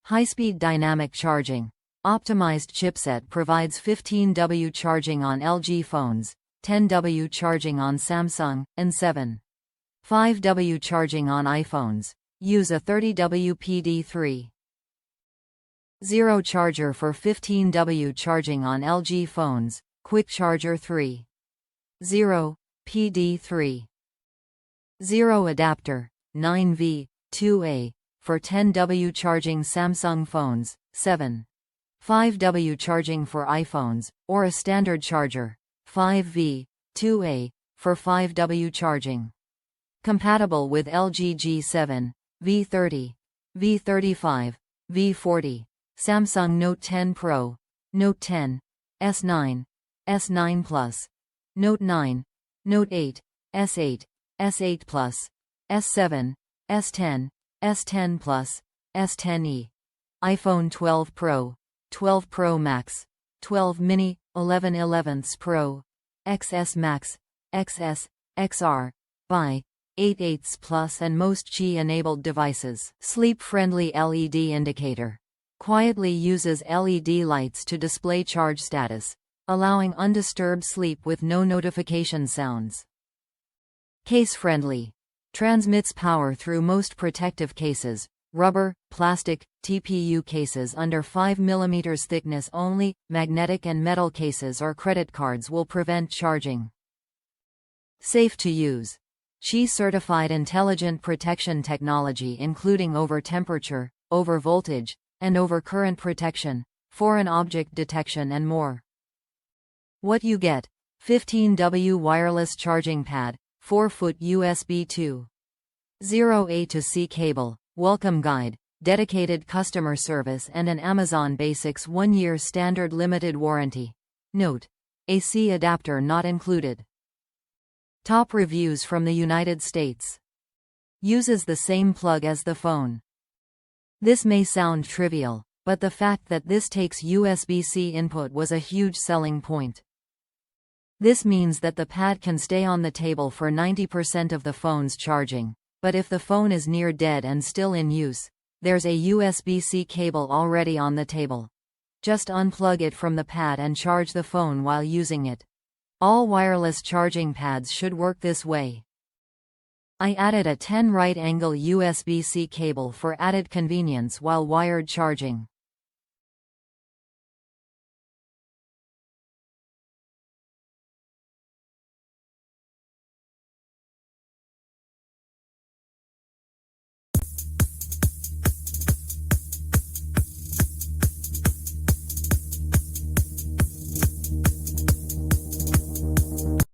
High-speed dynamic charging. Optimized chipset provides 15W charging on LG phones, 10W charging on Samsung, and 5W charging on iPhones. Use a 30W PD3. 0 charger for 15W charging on LG phones, quick charger 3.0, PD3. 0 adapter, 9V, 2A, for 10W charging Samsung phones, 5W charging for iPhones, or a standard charger, 5V, 2A, for 5W charging. Compatible with LG G7, V30, V35, V40, Samsung Note 10 Pro, Note 10, S9, S9 Plus, Note 9, Note 8, S8, S8 Plus, S7, S10, S10 Plus, S10e. iPhone 12 Pro, 12 Pro Max, 12 Mini, 11 11ths Pro, XS Max, XS, XR, by 8/8ths Plus and most Qi-enabled devices. Sleep-friendly LED indicator. Quietly uses LED lights to display charge status, allowing undisturbed sleep with no notification sounds. Case-friendly. Transmits power through most protective cases, rubber, plastic, TPU cases under 5 mm thickness only, magnetic and metal cases or credit cards will prevent charging. Safe to use. Qi-certified intelligent protection technology including over temperature, over voltage, and over current protection, foreign object detection and more. What you get: 15W wireless charging pad, 4-foot USB 2.0 A to C cable, welcome guide, dedicated customer service and an Amazon Basics 1-year standard limited warranty. Note: AC adapter not included. Top reviews from the United States. Uses the same plug as the phone. This may sound trivial, but the fact that this takes USB-C input was a huge selling point. This means that the pad can stay on the table for 90% of the phone's charging, but if the phone is near dead and still in use, there's a USB-C cable already on the table. Just unplug it from the pad and charge the phone while using it. All wireless charging pads should work this way. I added a 10 right angle USB-C cable for added convenience while wired charging.